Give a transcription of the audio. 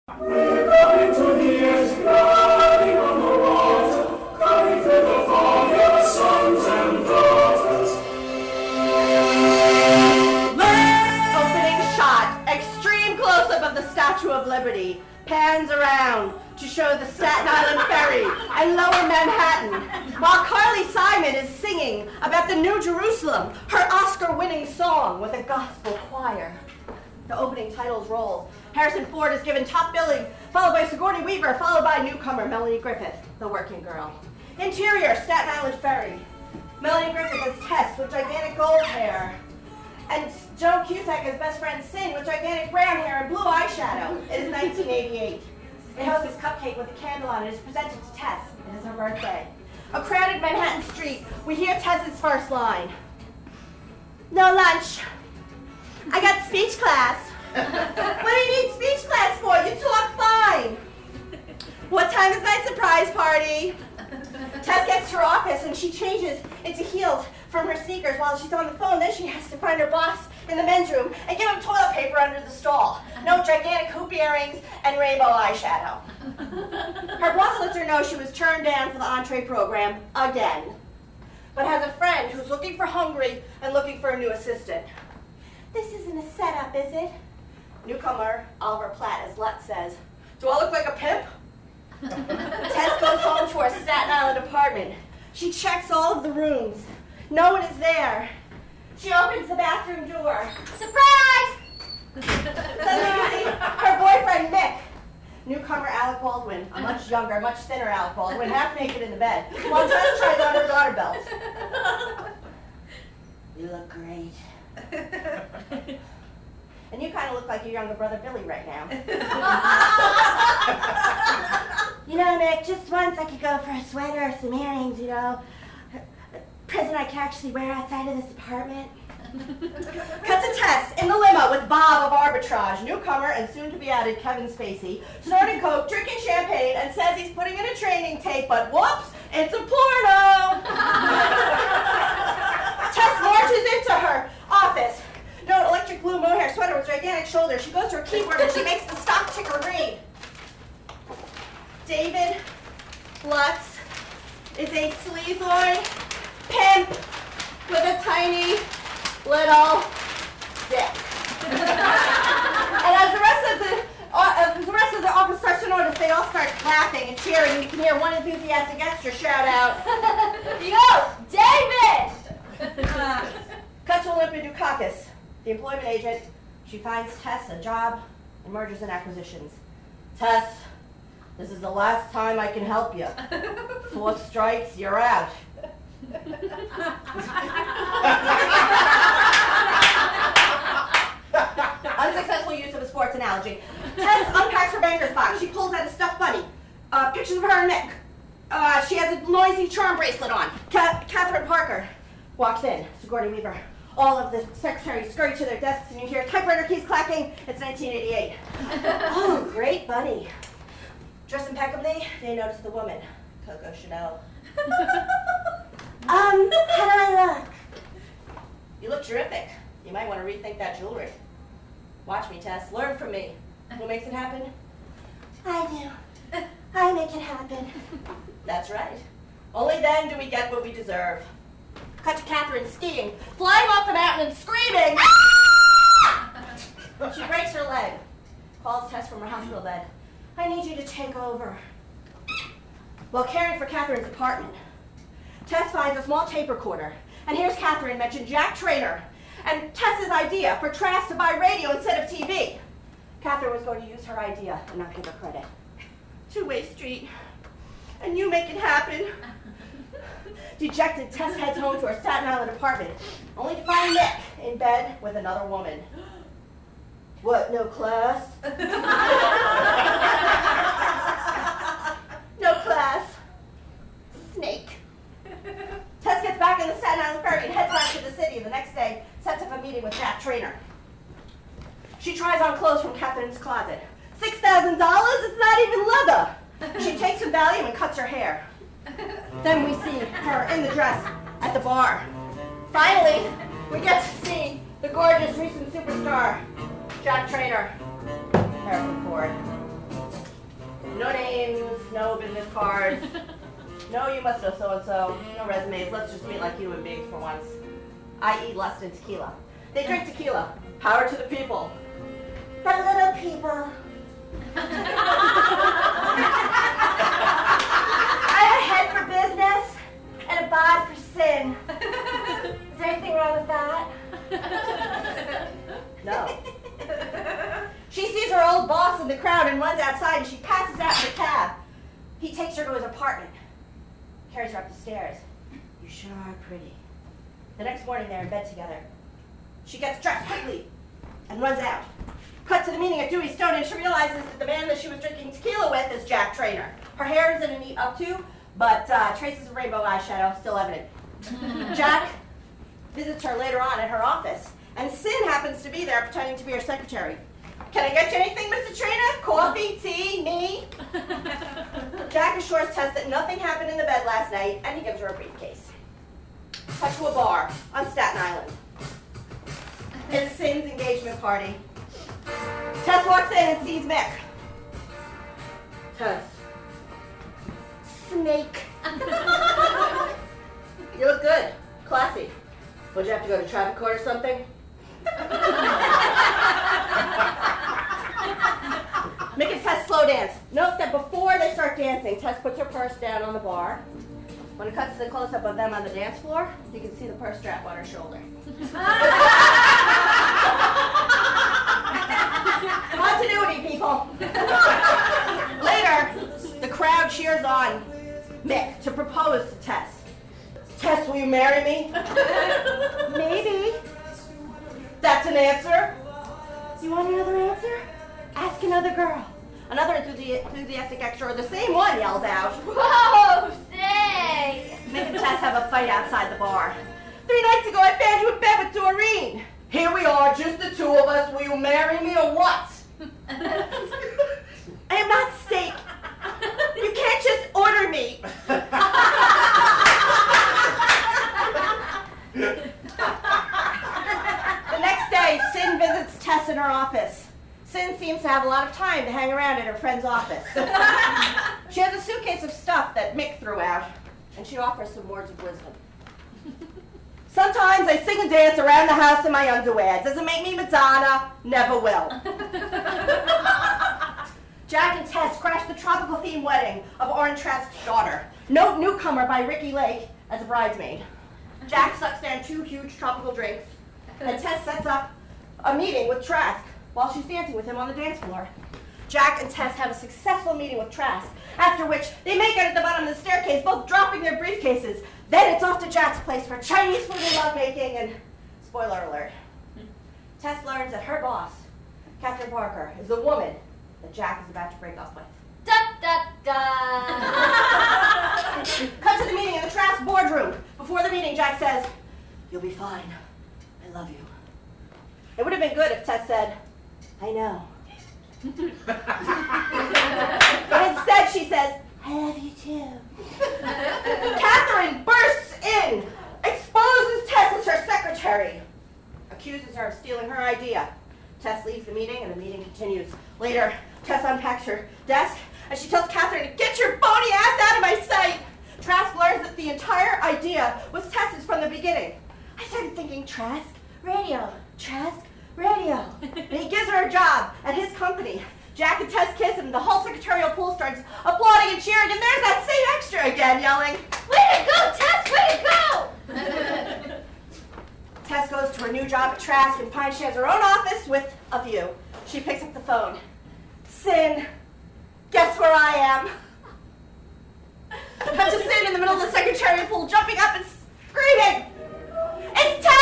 We're coming to the edge, riding on the water, coming through the fog, your sons and daughters. Opening shot, extreme close-up of the Statue of Liberty, pans around to show the Staten Island Ferry and Lower Manhattan, while Carly Simon is singing about the New Jerusalem, her Oscar-winning song with a gospel choir. The opening titles roll. Harrison Ford is given top billing, followed by Sigourney Weaver, followed by newcomer Melanie Griffith, the working girl. Interior, Staten Island Ferry. Melanie Griffith as Tess with gigantic gold hair. And Joe Cusack as best friend Sin with gigantic brown hair and blue eyeshadow. It is 1988. It hosts this cupcake with a candle on it. It is presented to Tess. It is her birthday. A crowded Manhattan street. We hear Tess's first line. No lunch. I got speech class. What do you need speech class for? You talk fine. What time is my surprise party? Tess gets to her office and she changes into heels from her sneakers while she's on the phone. Then she has to find her boss in the men's room and give him toilet paper under the stall. No gigantic hoop earrings and rainbow eyeshadow. Her boss lets her know she was turned down for the entree program again, but has a friend who's looking for hungry and looking for a new assistant. This isn't a setup, is it? Newcomer Oliver Platt as Lutz says, do I look like a pimp? Tess goes home to her Staten Island apartment. She checks all of the rooms. No one is there. She opens the bathroom door. Surprise! Suddenly you see her boyfriend Mick. Newcomer Alec Baldwin, a much younger, much thinner Alec Baldwin, half naked in the bed, while Tess tries on her garter belt. You look great. And you kind of look like your younger brother Billy right now. You know, Nick, just once I could go for a sweater or some earrings, you know. A present I could actually wear outside of this apartment. Cut to Tess in the limo with Bob of Arbitrage, newcomer and soon-to-be-added Kevin Spacey, snorting coke, drinking champagne, and says he's putting in a training tape, but whoops, it's a porno! Tess marches into her office. No, electric blue mohair sweater with gigantic shoulders. She goes to her keyboard and she makes the stock ticker read. David Lutz is a sleazoid pimp with a tiny little dick. And as the rest of the office starts to notice, they all start clapping and cheering, and you can hear one enthusiastic extra shout out, "Yo, David!" Cut to Olympia Dukakis, the employment agent. She finds Tess a job in mergers and acquisitions. Tess, this is the last time I can help you. 4 strikes, you're out. Unsuccessful use of a sports analogy. Tess unpacks her banker's box. She pulls out a stuffed bunny. Pictures of her and Nick. She has a noisy charm bracelet on. Catherine Parker walks in. Sigourney Weaver. All of the secretaries scurry to their desks and you hear typewriter keys clacking. It's 1988. Oh, great bunny. Dressed impeccably, they notice the woman. Coco Chanel. How do I look? You look terrific. You might want to rethink that jewelry. Watch me, Tess. Learn from me. Who makes it happen? I do. I make it happen. That's right. Only then do we get what we deserve. Cut to Catherine skiing, flying off the mountain and screaming. She breaks her leg. Calls Tess from her hospital bed. I need you to take over. While caring for Catherine's apartment, Tess finds a small tape recorder and hears Catherine mention Jack Trainer and Tess's idea for Trask to buy radio instead of TV. Catherine was going to use her idea and not give her credit. Two-way street, and you make it happen. Dejected, Tess heads home to her Staten Island apartment, only to find Nick in bed with another woman. What, no class? No class. Snake. Tess gets back in the Staten Island Ferry and heads back to the city. The next day, sets up a meeting with Jack Trainer. She tries on clothes from Catherine's closet. $6,000? It's not even leather. She takes some Valium and cuts her hair. Then we see her in the dress at the bar. Finally, we get to see the gorgeous recent superstar, Jack Trainer, Harrison Ford. no business cards. No, you must know so-and-so. No resumes. Let's just meet like human beings for once. I eat lust and tequila. They drink tequila. Power to the people. The little people. I have a head for business and a bod for sin. Is there anything wrong with that? No. She sees her old boss in the crowd and runs outside, and she passes out in the cab. He takes her to his apartment, carries her up the stairs. You sure are pretty. The next morning, they're in bed together. She gets dressed quickly and runs out. Cut to the meeting at Dewey Stone, and she realizes that the man that she was drinking tequila with is Jack Trainer. Her hair is in a neat updo, but traces of rainbow eyeshadow still evident. Jack visits her later on at her office, and Sin happens to be there pretending to be her secretary. Can I get you anything, Mr. Trainer? Coffee, tea, me? Jack assures Tess that nothing happened in the bed last night, and he gives her a briefcase. Cut to a bar on Staten Island. It's Sin's engagement party. Tess walks in and sees Mick. Tess. Snake. You look good. Classy. Would you have to go to traffic court or something? Mick and Tess slow dance. Note that before they start dancing, Tess puts her purse down on the bar. When it cuts to the close-up of them on the dance floor, you can see the purse strap on her shoulder. Continuity, people. Later, the crowd cheers on Mick to propose to Tess. Tess, will you marry me? Maybe. That's an answer. You want another answer? Ask another girl. Another enthusiastic extra, or the same one, yells out. Whoa, say! Mick and Tess have a fight outside the bar. 3 nights ago, I found you in bed with Doreen. Here we are, just the two of us. Will you marry me or what? I am not steak. You can't just order me. The next day, Sin visits Tess in her office. Sin seems to have a lot of time to hang around at her friend's office. She has a suitcase of stuff that Mick threw out, and she offers some words of wisdom. Sometimes I sing and dance around the house in my underwear. Does it make me Madonna? Never will. Jack and Tess crash the tropical-themed wedding of Orange Trask's daughter. Note Newcomer by Ricky Lake as a bridesmaid. Jack sucks down 2 huge tropical drinks, and Tess sets up a meeting with Trask while she's dancing with him on the dance floor. Jack and Tess have a successful meeting with Trask, after which they make it at the bottom of the staircase, both dropping their briefcases. Then it's off to Jack's place for Chinese food and lovemaking, and spoiler alert. Tess learns that her boss, Catherine Parker, is the woman that Jack is about to break up with. Da da da! Cut to the meeting in the Trask boardroom. Before the meeting, Jack says, "You'll be fine. I love you." It would have been good if Tess said, "I know." But instead she says, "I love you too." Catherine bursts in, exposes Tess as her secretary, accuses her of stealing her idea. Tess leaves the meeting, and the meeting continues. Later, Tess unpacks her desk, and she tells Catherine to get your bony ass out of my sight. Trask learns that the entire idea was Tess's from the beginning. I started thinking, Trask, radio, Trask, radio. And he gives her a job at his company. Jack and Tess kiss, and the whole secretarial pool starts applauding and cheering, and there's that same extra again yelling, "Way to go, Tess, way to go!" Tess goes to her new job at Trask and finds she has her own office with a view. She picks up the phone. "Sin, guess where I am?" Cut to Sin in the middle of the secretarial pool, jumping up and screaming, "It's Tess!"